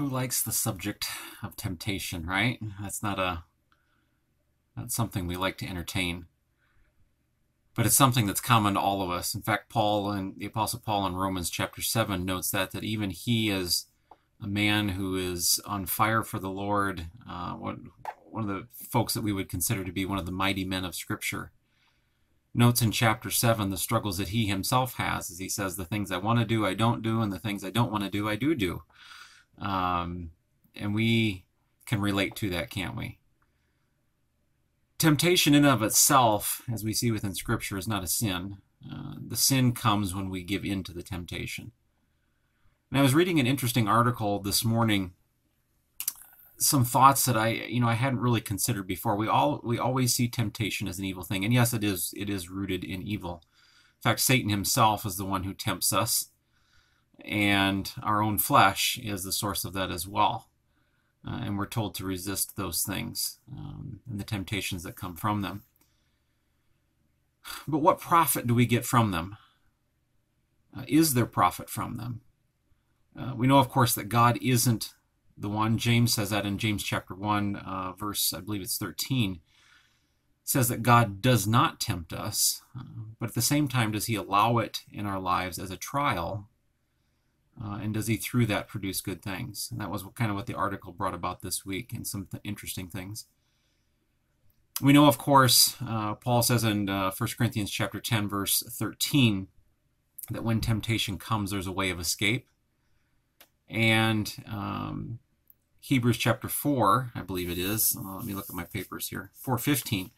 Who likes the subject of temptation, right? That's something we like to entertain. But it's something that's common to all of us. In fact, the Apostle Paul in Romans chapter 7 notes that even he is a man who is on fire for the Lord, one of the folks that we would consider to be one of the mighty men of Scripture, notes in chapter 7 the struggles that he himself has, as he says, the things I want to do, I don't do, and the things I don't want to do, I do. And we can relate to that, can't we? Temptation in and of itself, as we see within Scripture, is not a sin. The sin comes when we give in to the temptation. And I was reading an interesting article this morning, some thoughts that I hadn't really considered before. We always see temptation as an evil thing, and yes, it is rooted in evil. In fact, Satan himself is the one who tempts us, and our own flesh is the source of that as well. And we're told to resist those things and the temptations that come from them. But what profit do we get from them? Is there profit from them? We know, of course, that God isn't the one. James says that in James chapter 1, verse, I believe it's 13. It says that God does not tempt us, but at the same time, does he allow it in our lives as a trial? And does he, through that, produce good things? And that was kind of what the article brought about this week, and some interesting things. We know, of course, Paul says in 1 Corinthians chapter 10, verse 13, that when temptation comes, there's a way of escape. And Hebrews chapter 4, I believe it is, let me look at my papers here, 4:15,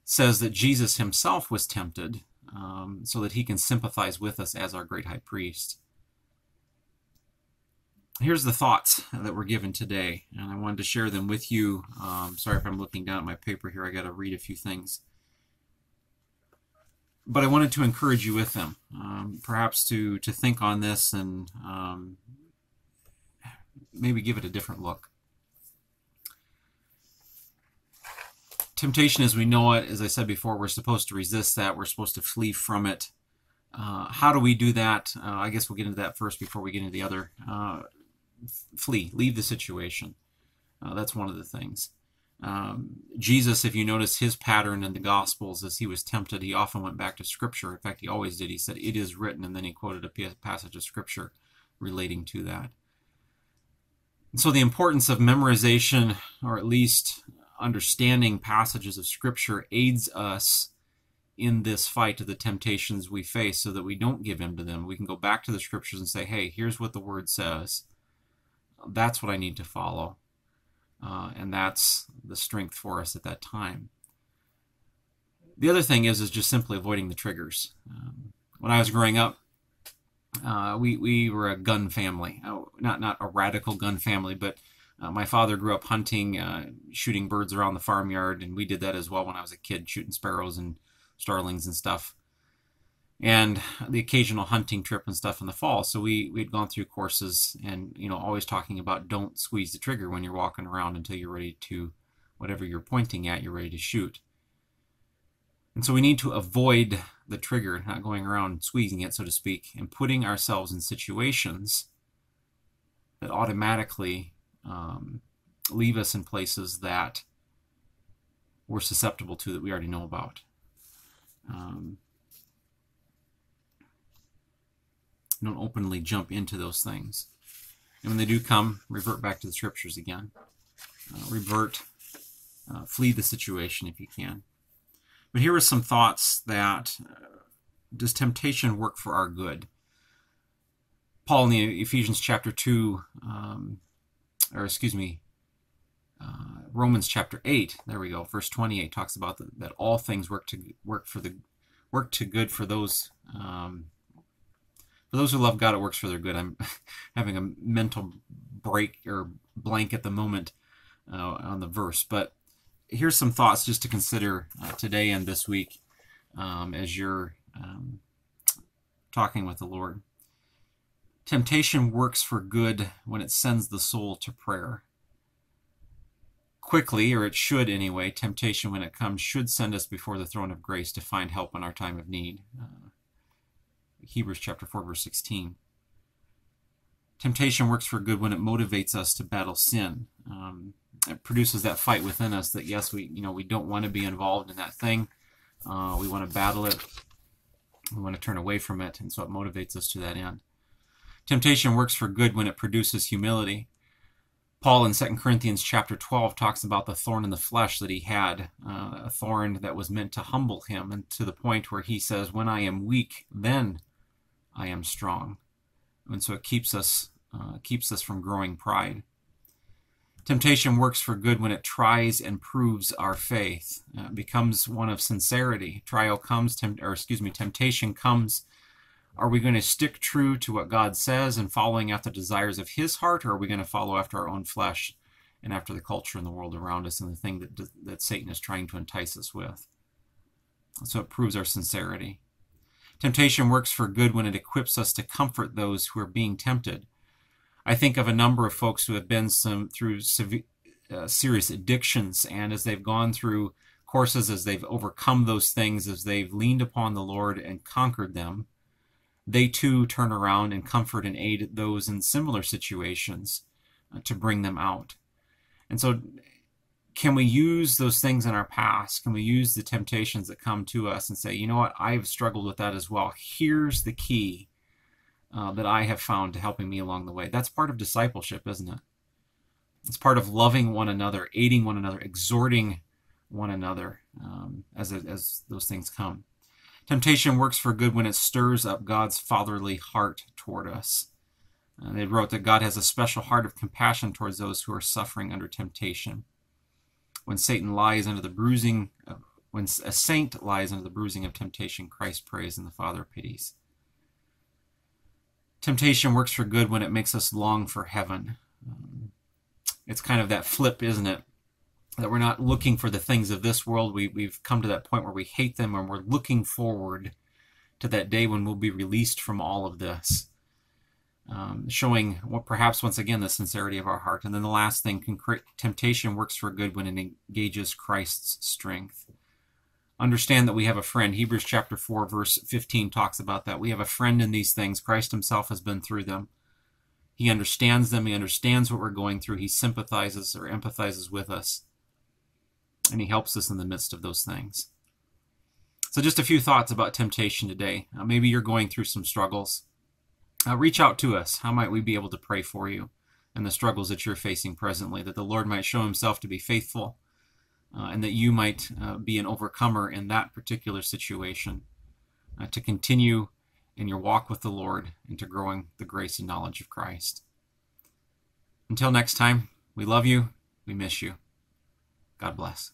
says that Jesus himself was tempted so that he can sympathize with us as our great high priest. Here's the thoughts that were given today, and I wanted to share them with you. Sorry if I'm looking down at my paper here. I got to read a few things. But I wanted to encourage you with them, perhaps to think on this and maybe give it a different look. Temptation as we know it, as I said before, we're supposed to resist that. We're supposed to flee from it. How do we do that? I guess we'll get into that first before we get into the other. Flee, leave the situation. That's one of the things. Jesus, if you notice his pattern in the Gospels, as he was tempted, he often went back to Scripture. In fact, he always did. He said, "It is written," and then he quoted a passage of Scripture relating to that. And so the importance of memorization, or at least understanding passages of Scripture, aids us in this fight of the temptations we face so that we don't give in to them. We can go back to the Scriptures and say, hey, here's what the Word says. That's what I need to follow. And that's the strength for us at that time. The other thing is just simply avoiding the triggers. When I was growing up, we were a gun family. Not a radical gun family, but my father grew up hunting, shooting birds around the farmyard, and we did that as well when I was a kid, shooting sparrows and starlings and stuff. And the occasional hunting trip and stuff in the fall. So we'd gone through courses and, always talking about don't squeeze the trigger when you're walking around until you're ready to, whatever you're pointing at, you're ready to shoot. And so we need to avoid the trigger, not going around squeezing it, so to speak, and putting ourselves in situations that automatically leave us in places that we're susceptible to, that we already know about. Don't openly jump into those things. And when they do come, revert back to the Scriptures again. Flee the situation if you can. But here are some thoughts that, does temptation work for our good? Paul in the Ephesians chapter 2, Romans chapter 8, there we go, verse 28 talks about that all things work to good for those who love God. It works for their good. I'm having a mental break or blank at the moment on the verse, but here's some thoughts just to consider today and this week as you're talking with the Lord. Temptation works for good when it sends the soul to prayer. Quickly, or it should anyway, temptation when it comes should send us before the throne of grace to find help in our time of need. Hebrews chapter 4, verse 16. Temptation works for good when it motivates us to battle sin. It produces that fight within us that, yes, we don't want to be involved in that thing. We want to battle it. We want to turn away from it, and so it motivates us to that end. Temptation works for good when it produces humility. Paul in 2 Corinthians chapter 12 talks about the thorn in the flesh that he had, a thorn that was meant to humble him, and to the point where he says, when I am weak, then I am strong. And so it keeps us from growing pride. Temptation works for good when it tries and proves our faith. It becomes one of sincerity. Trial comes, temptation comes. Are we going to stick true to what God says and following after the desires of his heart, or are we going to follow after our own flesh and after the culture and the world around us and the thing that Satan is trying to entice us with? So it proves our sincerity. Temptation works for good when it equips us to comfort those who are being tempted. I think of a number of folks who have been through serious addictions, and as they've gone through courses, as they've overcome those things, as they've leaned upon the Lord and conquered them, they too turn around and comfort and aid those in similar situations to bring them out. And so can we use those things in our past? Can we use the temptations that come to us and say, you know what, I've struggled with that as well. Here's the key that I have found to helping me along the way. That's part of discipleship, isn't it? It's part of loving one another, aiding one another, exhorting one another as those things come. Temptation works for good when it stirs up God's fatherly heart toward us. They wrote that God has a special heart of compassion towards those who are suffering under temptation. When a saint lies under the bruising of temptation, Christ prays and the Father pities. Temptation works for good when it makes us long for heaven. It's kind of that flip, isn't it? That we're not looking for the things of this world. We've come to that point where we hate them, and we're looking forward to that day when we'll be released from all of this. Showing perhaps once again the sincerity of our heart. And then the last thing, temptation works for good when it engages Christ's strength. Understand that we have a friend. Hebrews chapter 4 verse 15 talks about that. We have a friend in these things. Christ himself has been through them. He understands them. He understands what we're going through. He sympathizes or empathizes with us. And he helps us in the midst of those things. So just a few thoughts about temptation today. Maybe you're going through some struggles. Reach out to us. How might we be able to pray for you and the struggles that you're facing presently, that the Lord might show himself to be faithful, and that you might be an overcomer in that particular situation, to continue in your walk with the Lord and to growing the grace and knowledge of Christ. Until next time, we love you. We miss you. God bless.